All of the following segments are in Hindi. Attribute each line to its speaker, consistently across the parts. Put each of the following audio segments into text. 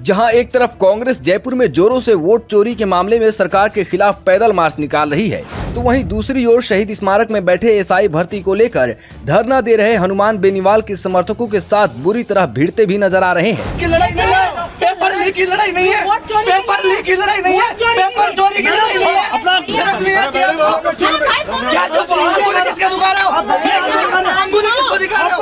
Speaker 1: जहां एक तरफ कांग्रेस जयपुर में जोरों से वोट चोरी के मामले में सरकार के खिलाफ पैदल मार्च निकाल रही है, तो वहीं दूसरी ओर शहीद स्मारक में बैठे एसआई भर्ती को लेकर धरना दे रहे हनुमान बेनीवाल के समर्थकों के साथ बुरी तरह भिड़ते भी नजर आ रहे हैं।
Speaker 2: पेपर लीक की लड़ाई नहीं है, पेपर लीक की लड़ाई नहीं है, पेपर चोरी की लड़ाई नहीं है। अपना सिर्फ क्या जो किसका दुकान है, किसको दिखा रहे हो?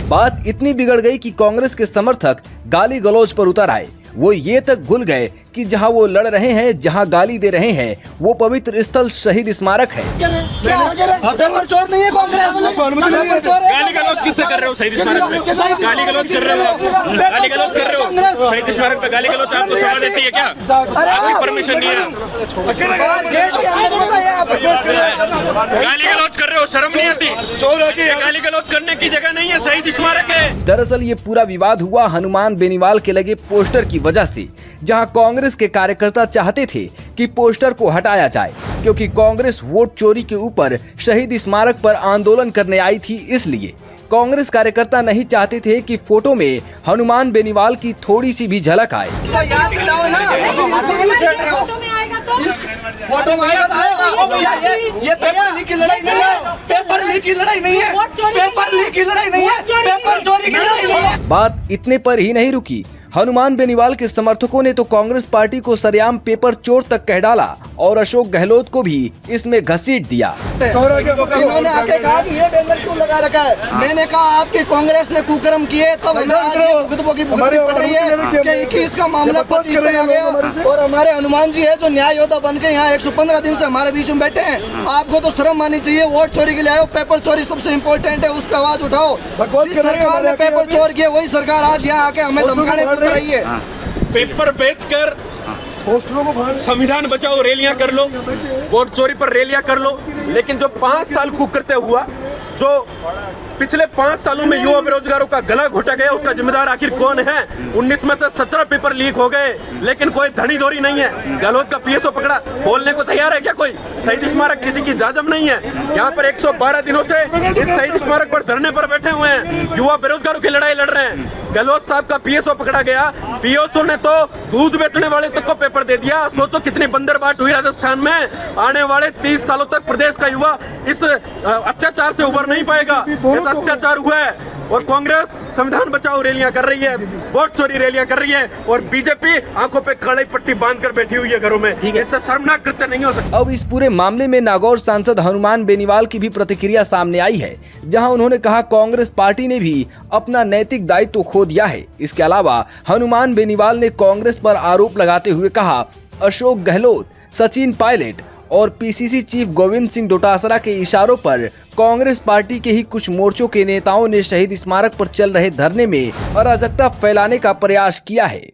Speaker 1: बात इतनी बिगड़ गई कि कांग्रेस के समर्थक गाली गलौज पर उतर आए। वो ये तक भूल गए कि जहां वो लड़ रहे हैं, जहां गाली दे रहे हैं, वो पवित्र स्थल शहीद स्मारक है।
Speaker 2: चोर नहीं है कांग्रेस।
Speaker 3: गाली गलौज किससे कर रहे हो? शहीद स्मारक में गाली गलौज कर रहे हो? गाली गलौज कर रहे हो? शहीद स्मारक पे गाली गलौज आपको सलाह देती है क्या? आपकी परमिशन नहीं है? गाली गलौज कर रहे हो, शर्म नहीं आती? गाली गलौज करने की जगह नहीं है, शहीद स्मारक है।
Speaker 1: दरअसल ये पूरा विवाद हुआ हनुमान बेनीवाल के लगे पोस्टर की वजह से, जहां कांग्रेस के कार्यकर्ता चाहते थे कि पोस्टर को हटाया जाए, क्योंकि कांग्रेस वोट चोरी के ऊपर शहीद स्मारक पर आंदोलन करने आई थी। इसलिए कांग्रेस कार्यकर्ता नहीं चाहते थे कि फोटो में हनुमान बेनीवाल की थोड़ी सी भी झलक आए।
Speaker 2: फोटो में आएगा। ये पेपर लीक की लड़ाई नहीं है, पेपर लीक की लड़ाई नहीं है, पेपर लीक की लड़ाई नहीं है, पेपर चोरी की लड़ाई नहीं है।
Speaker 1: बात इतने पर ही नहीं रुकी। हनुमान बेनीवाल के समर्थकों ने तो कांग्रेस पार्टी को सरेआम पेपर चोर तक कह डाला और अशोक गहलोत को भी इसमें घसीट दिया।
Speaker 2: इन्होंने आके कहा कि ये बैनर क्यों लगा रखा है। मैंने कहा आपकी कांग्रेस ने कुकर्म किए, तब भुगतभोगी पड़ रही है कि 21 का मामला 25 में आ गया। और हमारे हनुमान जी है जो न्याय योद्धा बन के यहाँ 115 दिन से हमारे बीच में बैठे हैं। आपको तो शर्म आनी चाहिए। वोट चोरी के लिए आए हो, पेपर चोरी सबसे इम्पोर्टेंट है, उस पर आवाज उठाओ। सरकार ने पेपर चोर किया, वही सरकार आज यहाँ आके हमें धमकाने पड़ रही है।
Speaker 3: पेपर बेचकर संविधान बचाओ रैलियां कर लो, वोट चोरी पर रैलियां कर लो, लेकिन जो 5 साल कुकरते हुआ, जो पिछले 5 सालों में युवा बेरोजगारों का गला घोटा गया, उसका जिम्मेदार आखिर कौन है? 19 में से 17 पेपर लीक हो गए, लेकिन कोई धनी धोरी नहीं है। गहलोत का पीएसओ पकड़ा, बोलने को तैयार है क्या कोई? शहीद स्मारक किसी की जाजम नहीं है। यहाँ पर 112 दिनों से इस शहीद स्मारक पर धरने पर बैठे हुए हैं, युवा बेरोजगारों की लड़ाई लड़ रहे हैं। गहलोत साहब का पीएसओ पकड़ा गया, पीएसओ ने तो दूध बेचने वाले तक को पेपर दे दिया। सोचो कितनी बंदरबाट हुई राजस्थान में। आने वाले 30 सालों तक प्रदेश का युवा इस अत्याचार से उबर नहीं पाएगा। अत्याचार हुआ है और कांग्रेस संविधान बचाओ रैलियां कर रही है, वोट चोरी रैलियां कर रही है, और बीजेपी आंखों पे काली पट्टी बांधकर बैठी हुई है घरों में। इससे शर्मनाक कृत्य नहीं हो सकता।
Speaker 1: अब इस पूरे मामले में नागौर सांसद हनुमान बेनीवाल की भी प्रतिक्रिया सामने आई है, जहां उन्होंने कहा कांग्रेस पार्टी ने भी अपना नैतिक दायित्व खो दिया है। इसके अलावा हनुमान बेनीवाल ने कांग्रेस पर आरोप लगाते हुए कहा अशोक गहलोत, सचिन पायलट और पीसीसी चीफ गोविंद सिंह डोटासरा के इशारों पर कांग्रेस पार्टी के ही कुछ मोर्चों के नेताओं ने शहीद स्मारक पर चल रहे धरने में अराजकता फैलाने का प्रयास किया है।